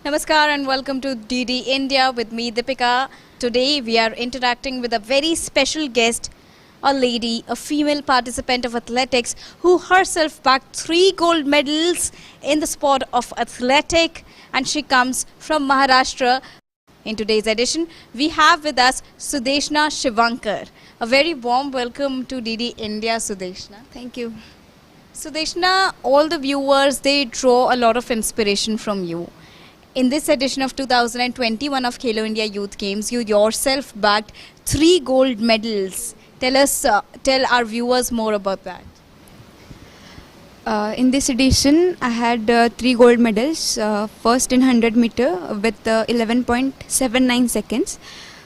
Namaskar and welcome to DD India with me Deepika. Today we are interacting with a very special guest, a lady, a female participant of athletics who herself bagged 3 gold medals in the sport of athletic, and she comes from Maharashtra. In today's edition, we have with us Sudeshna Shivankar. A very warm welcome to DD India, Sudeshna. Thank you. Sudeshna, all the viewers, they draw a lot of inspiration from you. In this edition of 2021 of Khelo India Youth Games, you yourself bagged 3 gold medals. Tell our viewers more about that. In this edition, I had 3 gold medals. First in 100 meter with 11.79 seconds.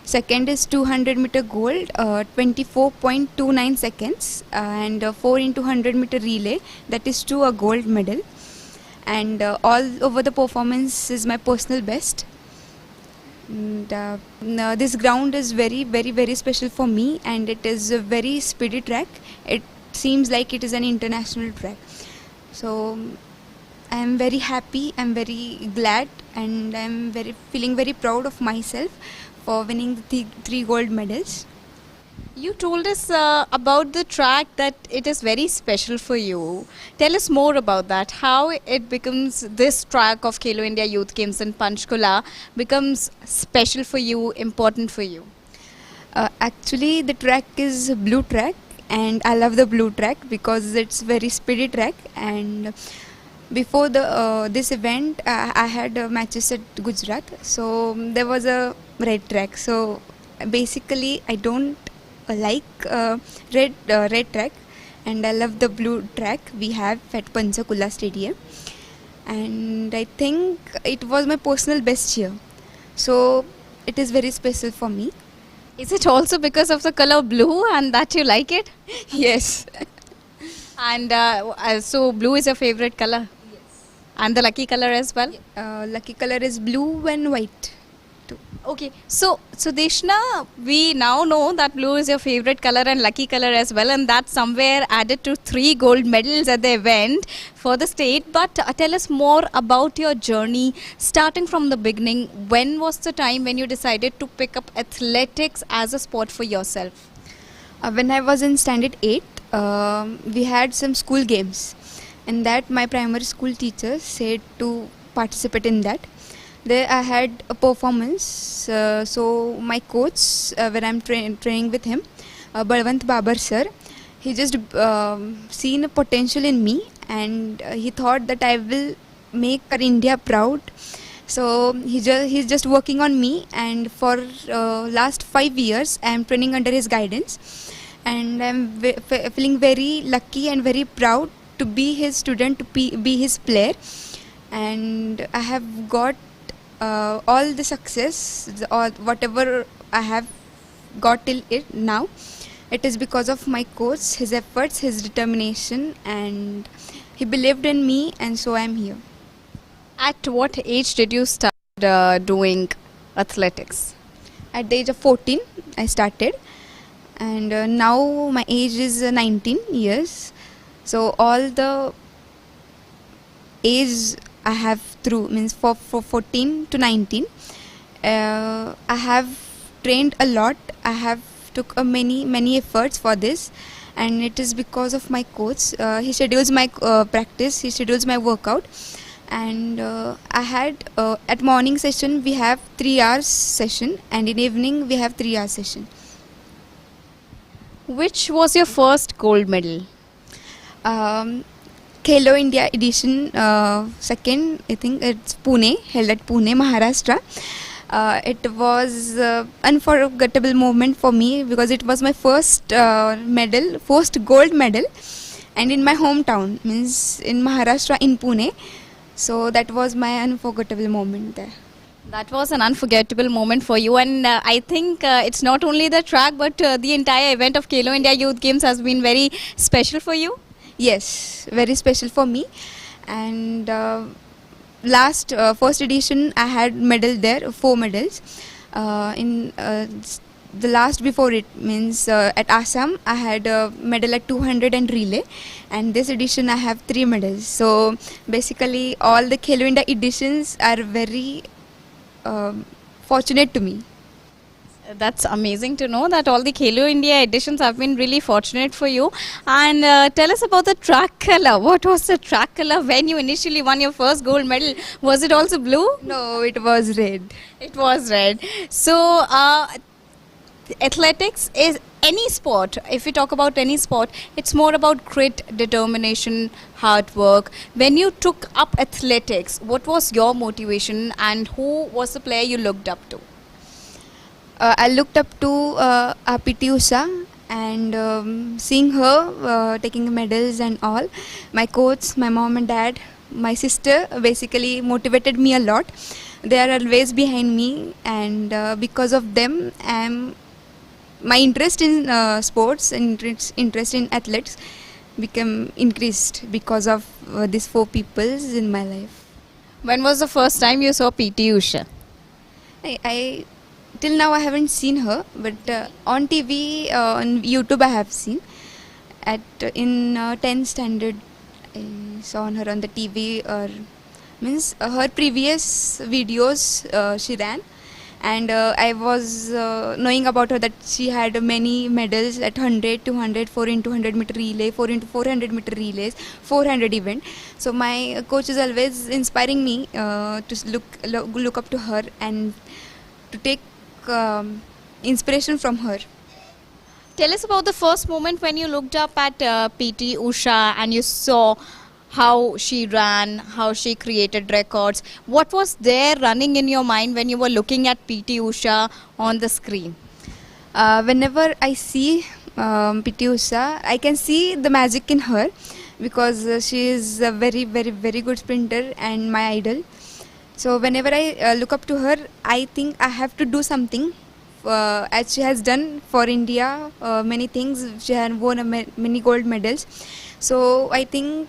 Second is 200 meter gold, 24.29 seconds. And 4 into 100 meter relay, that is 2 a gold medal. And all over the performance is my personal best. And this ground is very special for me, and it is a very speedy track. It seems like it is an international track. So I am very happy, I am very glad, and I am feeling very proud of myself for winning the 3 gold medals. You told us about the track that it is very special for you. Tell us more about that. How it becomes this track of Khelo India Youth Games in Panchkula becomes special for you, important for you. Actually, the track is a blue track, and I love the blue track because it's very speedy track. And before this event, I had matches at Gujarat, so there was a red track. So basically, I don't like red track, and I love the blue track we have at Panchkula Stadium. And I think it was my personal best year, so it is very special for me. Is it also because of the color blue and that you like it? Yes. And so blue is your favorite color? Yes. And the lucky color as well? Lucky color is blue and white too. Okay, so Sudeshna, we now know that blue is your favorite color and lucky color as well, and that somewhere added to 3 gold medals at the event for the state. But tell us more about your journey, starting from the beginning. When was the time when you decided to pick up athletics as a sport for yourself? When I was in standard 8, we had some school games, and that my primary school teacher said to participate in that. There I had a performance, so my coach, when I'm training with him, Balwant Babar sir, he just seen a potential in me, and he thought that I will make our India proud. So he's just working on me, and for last 5 years I am training under his guidance, and I'm feeling very lucky and very proud to be his student, to be his player. And I have got all the success, or whatever I have got till it now, it is because of my coach, his efforts, his determination, and he believed in me, and so I am here. At what age did you start doing athletics? At the age of 14, I started, and now my age is 19 years. So all the age I have through means for 14 to 19, I have trained a lot. I have took many efforts for this, and it is because of my coach. He schedules my practice, he schedules my workout, and I had at morning session we have 3 hours session, and in evening we have 3 hours session. Which was your first gold medal? Khelo India edition second, I think it's Pune, held at Pune, Maharashtra. It was unforgettable moment for me because it was my first gold medal, and in my hometown, means in Maharashtra, in Pune. So that was my unforgettable moment there. That was an unforgettable moment for you, and I think it's not only the track but the entire event of Khelo India Youth Games has been very special for you. Yes, very special for me. And last first edition I had medal there, 4 medals. In the last before it means at Assam I had a medal at 200 and relay, and this edition I have 3 medals. So basically all the Khelo India editions are very fortunate to me. That's amazing to know that all the Khelo India editions have been really fortunate for you. And tell us about the track color. What was the track color when you initially won your first gold medal? Was it also blue? No, it was red. It was red. So, athletics is any sport. If we talk about any sport, it's more about grit, determination, hard work. When you took up athletics, what was your motivation and who was the player you looked up to? I looked up to PT Usha, and seeing her taking medals and all, my coach, my mom and dad, my sister basically motivated me a lot. They are always behind me, and because of them, my interest in sports and interest in athletes became increased because of these four peoples in my life. When was the first time you saw PT Usha? I till now I haven't seen her, but on TV, on YouTube I have seen. At in 10th standard, I saw her on the TV. Means her previous videos she ran, and I was knowing about her that she had many medals at 100, 200, 4 into 100 meter relay, 4 into 400 meter relays, 400 event. So my coach is always inspiring me to look up to her and to take inspiration from her. Tell us about the first moment when you looked up at PT Usha and you saw how she ran, how she created records. What was there running in your mind when you were looking at PT Usha on the screen? Whenever I see PT Usha, I can see the magic in her because she is a very, very, very good sprinter and my idol. So whenever I look up to her, I think I have to do something as she has done for India, many things. She has won many gold medals. So I think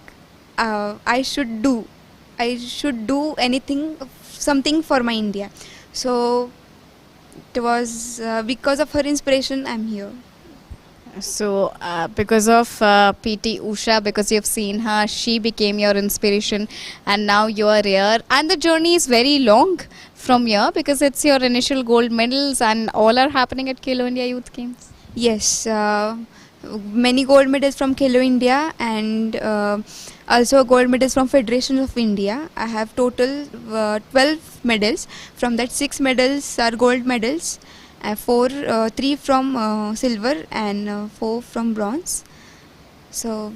I should do anything, something for my India. So it was because of her inspiration I'm here. So, because of PT Usha, because you've seen her, she became your inspiration, and now you are here. And the journey is very long from here because it's your initial gold medals, and all are happening at Khelo India Youth Games. Yes, many gold medals from Khelo India and also gold medals from Federation of India. I have total 12 medals. From that, 6 medals are gold medals. 3 from silver and 4 from bronze. So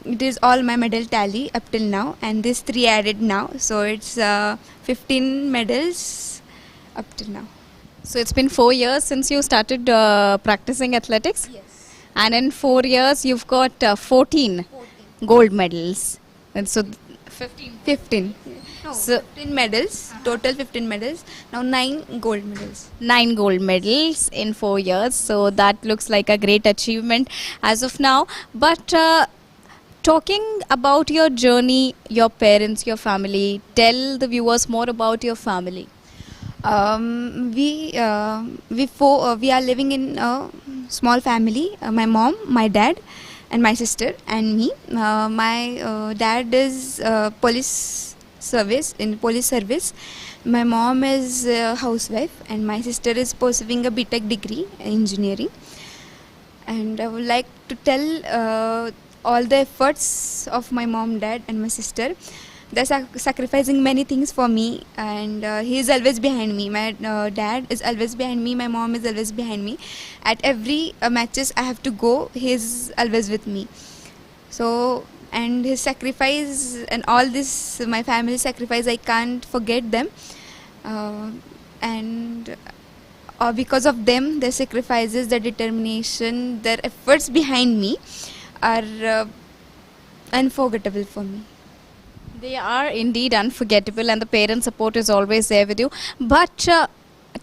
it is all my medal tally up till now, and this 3 added now. So it's 15 medals up till now. So, it's been 4 years since you started practicing athletics, Yes. and in 4 years, you've got 14 gold medals. And so, 15. No, So- 15 medals. Total 15 medals. Now 9 gold medals. 9 gold medals in 4 years. So that looks like a great achievement as of now. But talking about your journey, your parents, your family, tell the viewers more about your family. We are living in a small family. My mom, my dad, and my sister and me. My dad is police service. My mom is a housewife, and my sister is pursuing a BTech degree in engineering. And I would like to tell all the efforts of my mom, dad, and my sister. They're sacrificing many things for me, and he is always behind me. My dad is always behind me. My mom is always behind me. At every matches I have to go, he is always with me. So, and his sacrifice and all this, my family sacrifice, I can't forget them. And because of them, their sacrifices, their determination, their efforts behind me are unforgettable for me. They are indeed unforgettable, and the parent support is always there with you. But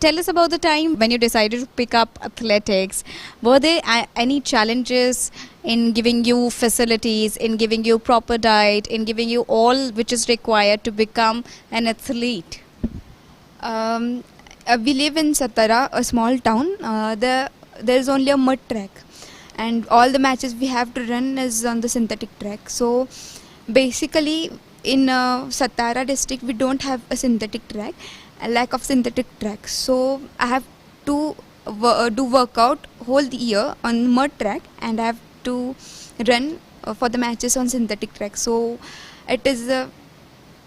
tell us about the time when you decided to pick up athletics. Were there any challenges in giving you facilities, in giving you proper diet, in giving you all which is required to become an athlete? We live in Satara, a small town. There is only a mud track, and all the matches we have to run is on the synthetic track. So basically, in Satara district, we don't have a synthetic track, a lack of synthetic track. So I have to do workout whole year on mud track, and I have to run for the matches on synthetic track. So it is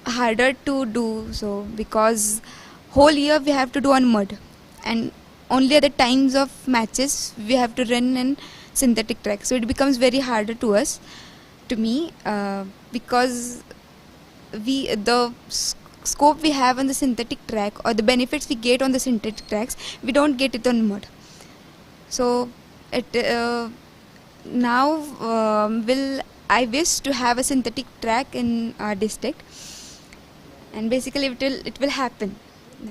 harder to do so because whole year we have to do on mud, and only at the times of matches we have to run in synthetic track. So it becomes very harder to me, because the scope we have on the synthetic track, or the benefits we get on the synthetic tracks, we don't get it on mud. So it now will I wish to have a synthetic track in our district, and basically it will happen. Yeah.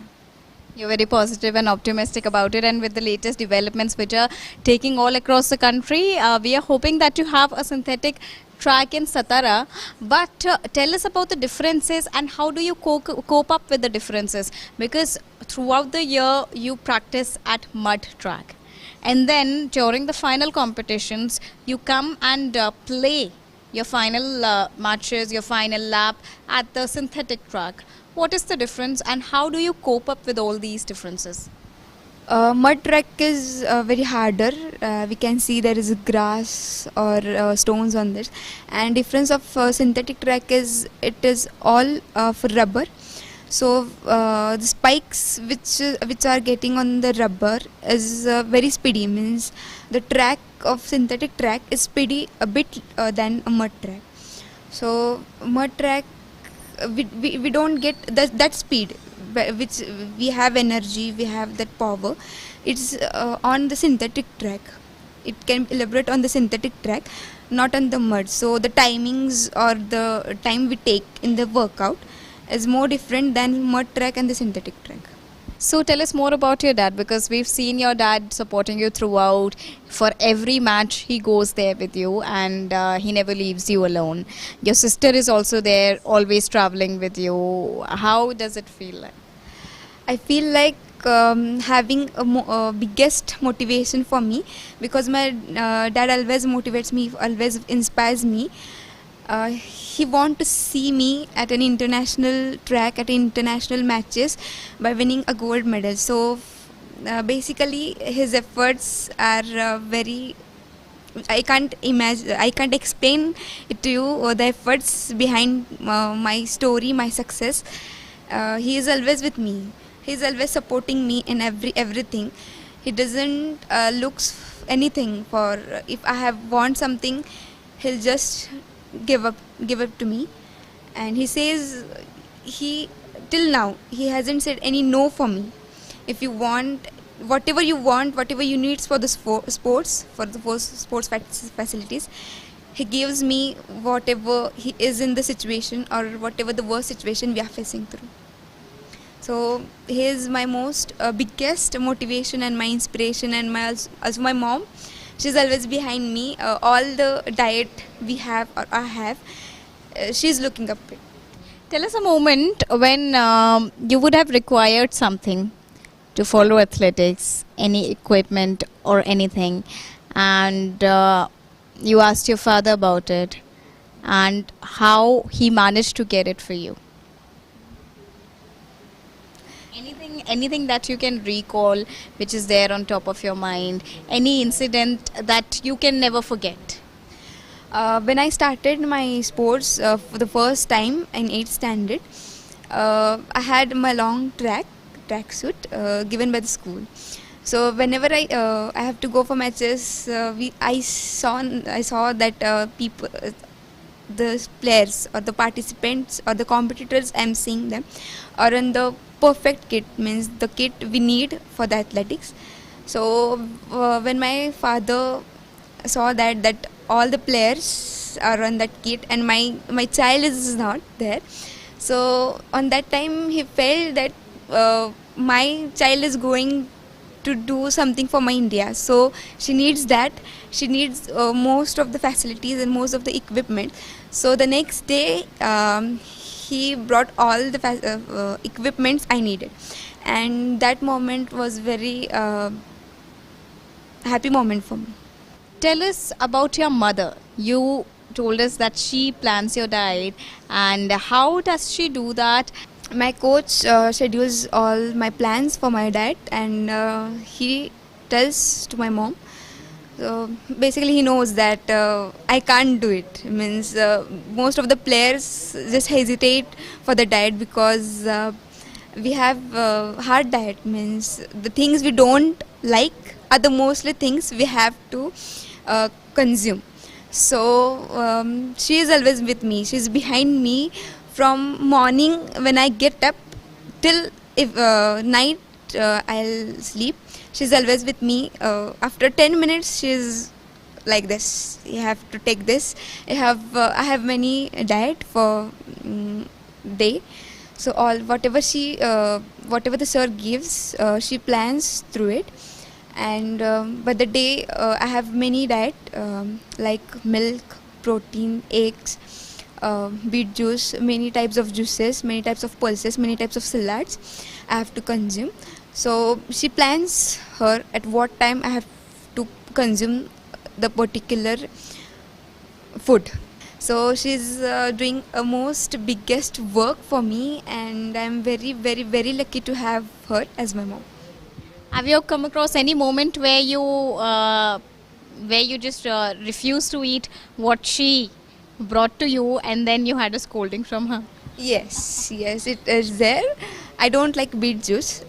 You're very positive and optimistic about it, and with the latest developments which are taking all across the country, we are hoping that you have a synthetic track in Satara. But tell us about the differences and how do you cope up with the differences, because throughout the year you practice at mud track, and then during the final competitions you come and play your final matches, your final lap at the synthetic track. What is the difference and how do you cope up with all these differences? Mud track is very harder. We can see there is grass or stones on this. And difference of synthetic track is it is all for rubber. So the spikes which are getting on the rubber is very speedy. Means the track of synthetic track is speedy a bit than a mud track. So mud track we don't get that speed which we have energy, we have that power. It's on the synthetic track. It can elaborate on the synthetic track, not on the mud. So the timings or the time we take in the workout is more different than mud track and the synthetic track. So tell us more about your dad, because we've seen your dad supporting you throughout. For every match he goes there with you, and he never leaves you alone. Your sister is also there, always traveling with you. How does it feel like? I feel like having a biggest motivation for me, because my dad always motivates me, always inspires me. He wants to see me at an international track, at international matches by winning a gold medal. So basically his efforts are very, I can't imagine, I can't explain it to you, the efforts behind my story, my success. He is always with me. He is always supporting me in everything. He doesn't looks anything for, if I have want something, he'll just give up to me. And he says, he till now he hasn't said any no for me. If you want whatever you need for the sports facilities, he gives me whatever he is in the situation, or whatever the worst situation we are facing through. So he is my most biggest motivation and my inspiration, and also my mom. She's always behind me. All the diet we have, or I have, she's looking up it. Tell us a moment when you would have required something to follow athletics, any equipment or anything, and you asked your father about it, and how he managed to get it for you. Anything that you can recall which is there on top of your mind, any incident that you can never forget? When I started my sports for the first time in 8th standard, I had my long track suit given by the school. So whenever I have to go for matches, I saw that people, the players or the participants or the competitors, I'm seeing them are in the perfect kit, means the kit we need for the athletics. So when my father saw that all the players are on that kit and my child is not there, so on that time he felt that my child is going to do something for my India, so she needs most of the facilities and most of the equipment. So the next day he brought all the equipments I needed, and that moment was very happy moment for me. Tell us about your mother. You told us that she plans your diet, and how does she do that? My coach schedules all my plans for my diet, and he tells to my mom. So basically, he knows that I can't do it. Means most of the players just hesitate for the diet because we have hard diet. Means the things we don't like are the mostly things we have to consume. So she is always with me. She is behind me from morning when I get up till if night I'll sleep. She's always with me. After 10 minutes, she's like this. You have to take this. I have many diet for day. So all whatever the sir gives, she plans through it. And but the day I have many diet like milk, protein, eggs, beet juice, many types of juices, many types of pulses, many types of salads I have to consume. So she plans her at what time I have to consume the particular food. So she's doing a most biggest work for me, and I'm very very very lucky to have her as my mom. Have you come across any moment where you just refused to eat what she brought to you, and then you had a scolding from her? Yes, yes, it is there. I don't like beet juice,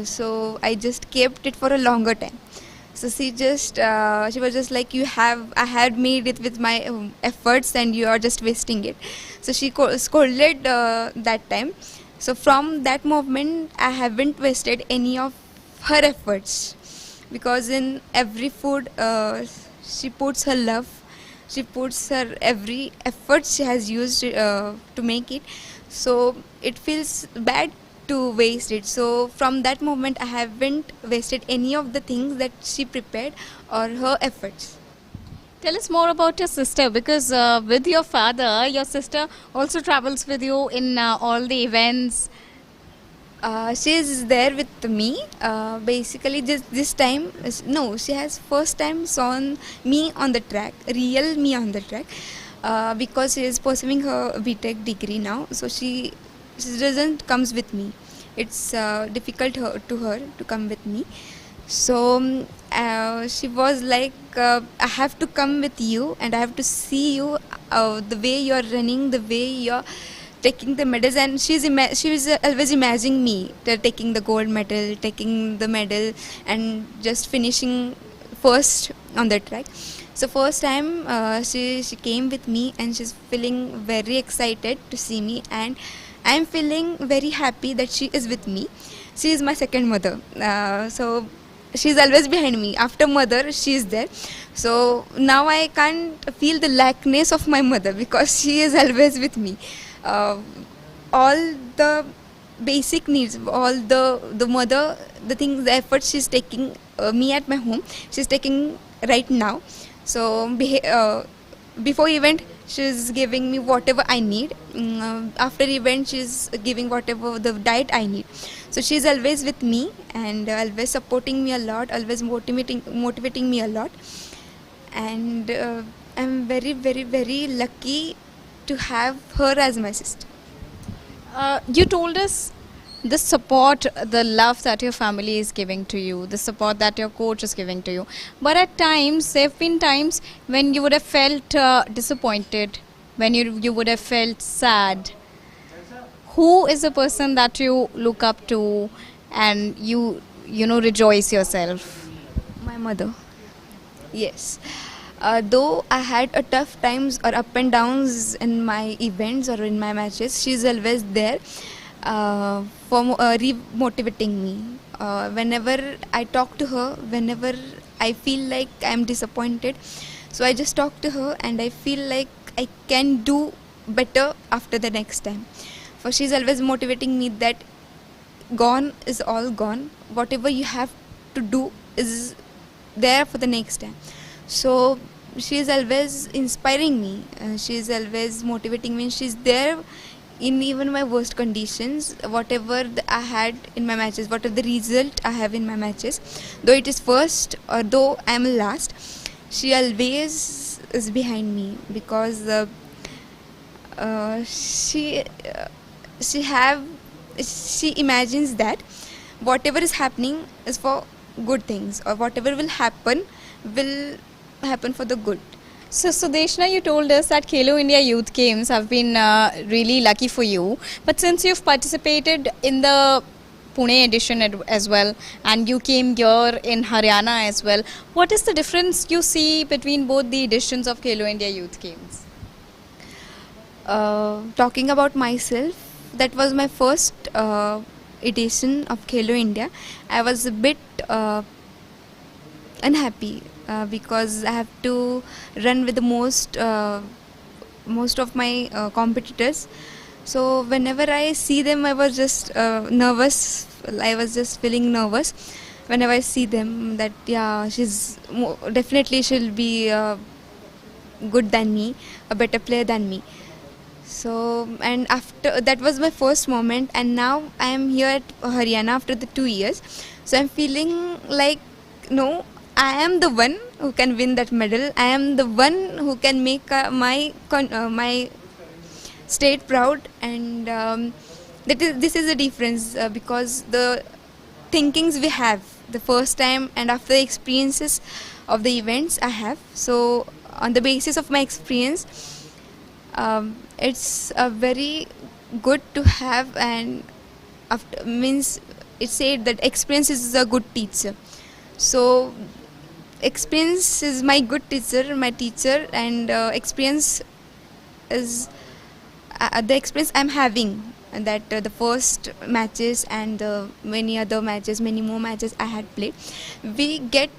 so I just kept it for a longer time. So she was just like, I had made it with my efforts, and you are just wasting it. So she scolded that time. So from that moment, I haven't wasted any of her efforts, because in every food she puts her love, she puts her every effort she has used to make it. So it feels bad to waste it. So from that moment, I haven't wasted any of the things that she prepared or her efforts. Tell us more about your sister, because with your father, your sister also travels with you in all the events. She is there with me. Basically, just this time, no, she has first time saw me on the track, real me on the track, because she is pursuing her BTech degree now. So she doesn't comes with me. It's difficult to her to come with me. So she was like, I have to come with you, and I have to see you, the way you're running, the way you're taking the medals. And she was always imagining me taking the gold medal, taking the medal, and just finishing first on the track. So first time she came with me, and she's feeling very excited to see me, and I'm feeling very happy that she is with me. She is my second mother. So she's always behind me. After mother, she is there. So now I can't feel the lackness of my mother, because she is always with me. All the basic needs, all the mother, the things, the effort she's taking me at my home, she's taking right now. So before event, she's giving me whatever I need. After event, she's giving whatever the diet I need. So she's always with me, and always supporting me a lot, always motivating me a lot. And I'm very very very lucky to have her as my sister. You told us the support, the love that your family is giving to you, the support that your coach is giving to you. But at times, there have been times when you would have felt disappointed, when you would have felt sad. Who is the person that you look up to, and you rejoice yourself? My mother. Yes. Though I had a tough times or up and downs in my events or in my matches, she's always there for re-motivating me. Whenever I talk to her, whenever I feel like I'm disappointed, so I just talk to her, and I feel like I can do better after the next time. For she's always motivating me that gone is all gone. Whatever you have to do is there for the next time. So she is always inspiring me. She is always motivating me. She's there in even my worst conditions. Whatever I had in my matches, whatever the result I have in my matches, though it is first or though I am last, she always is behind me, because she have she imagines that whatever is happening is for good things, or whatever will happen for the good. So Sudeshna, you told us that Khelo India Youth Games have been really lucky for you. But since you've participated in the Pune edition as well, and you came here in Haryana as well, what is the difference you see between both the editions of Khelo India Youth Games? Talking about myself, that was my first edition of Khelo India. I was a bit unhappy because I have to run with the most of my competitors. So whenever I see them, I was just nervous. I was just feeling nervous whenever I see them. That yeah, definitely she'll be good than me, a better player than me. So, and after that was my first moment, and now I am here at Haryana after the 2 years. So I'm feeling like, no, I am the one who can win that medal. I am the one who can make my state proud, and this is the difference because the thinkings we have the first time and after the experiences of the events I have. So on the basis of my experience, it's very good to have, and after means it said that experience is a good teacher. So experience is my good teacher, and experience is the experience I'm having, and that the first matches and many more matches I had played, we get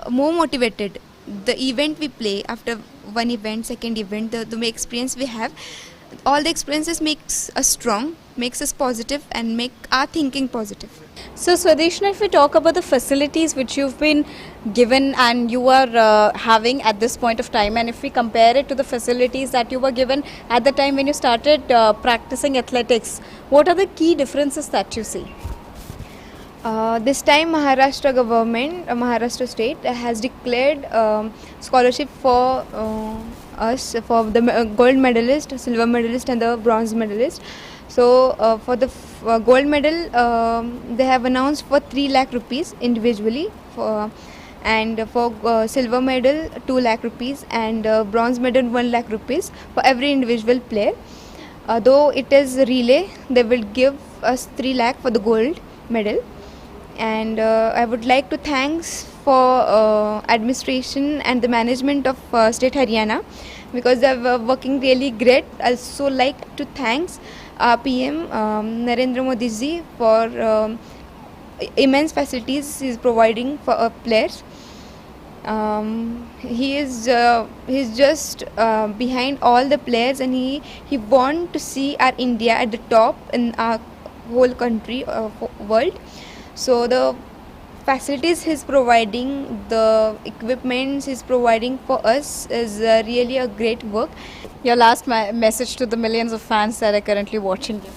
more motivated. The event we play, after one event, second event, the experience we have, all the experiences makes us strong, makes us positive, and make our thinking positive. So Swadeshna, if we talk about the facilities which you've been given and you are having at this point of time, and if we compare it to the facilities that you were given at the time when you started practicing athletics, what are the key differences that you see? This time Maharashtra government, Maharashtra state has declared scholarship for us, for the gold medalist, silver medalist and the bronze medalist. So for the gold medal, they have announced for 3 lakh rupees individually, and for silver medal 2 lakh rupees, and bronze medal 1 lakh rupees for every individual player. Though it is relay, they will give us 3 lakh for the gold medal. And I would like to thanks for administration and the management of state Haryana, because they were working really great. I also like to thanks PM Narendra Modi ji for immense facilities he is providing for players. He is he's just behind all the players, and he want to see our India at the top in our whole country, world. So the facilities he's providing, the equipments he's providing for us is really a great work. Your last message to the millions of fans that are currently watching you.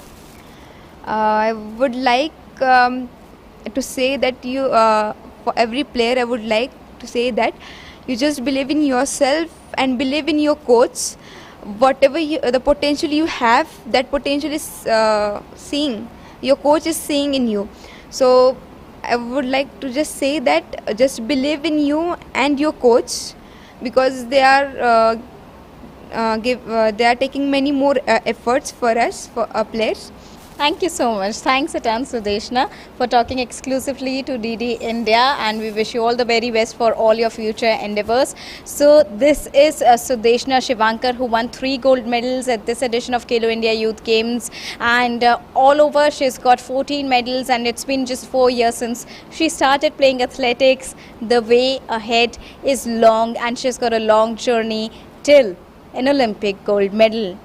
I would like to say that for every player, I would like to say that you just believe in yourself and believe in your coach. Whatever the potential you have, that potential is seeing. Your coach is seeing in you. So I would like to just say that just believe in you and your coach, because they are taking many more efforts for us, for our players. Thank you so much. Thanks a ton, Sudeshna, for talking exclusively to DD India, and we wish you all the very best for all your future endeavors. So this is Sudeshna Shivankar, who won 3 gold medals at this edition of Khelo India Youth Games, and all over she's got 14 medals, and it's been just 4 years since she started playing athletics. The way ahead is long, and she's got a long journey till an Olympic gold medal.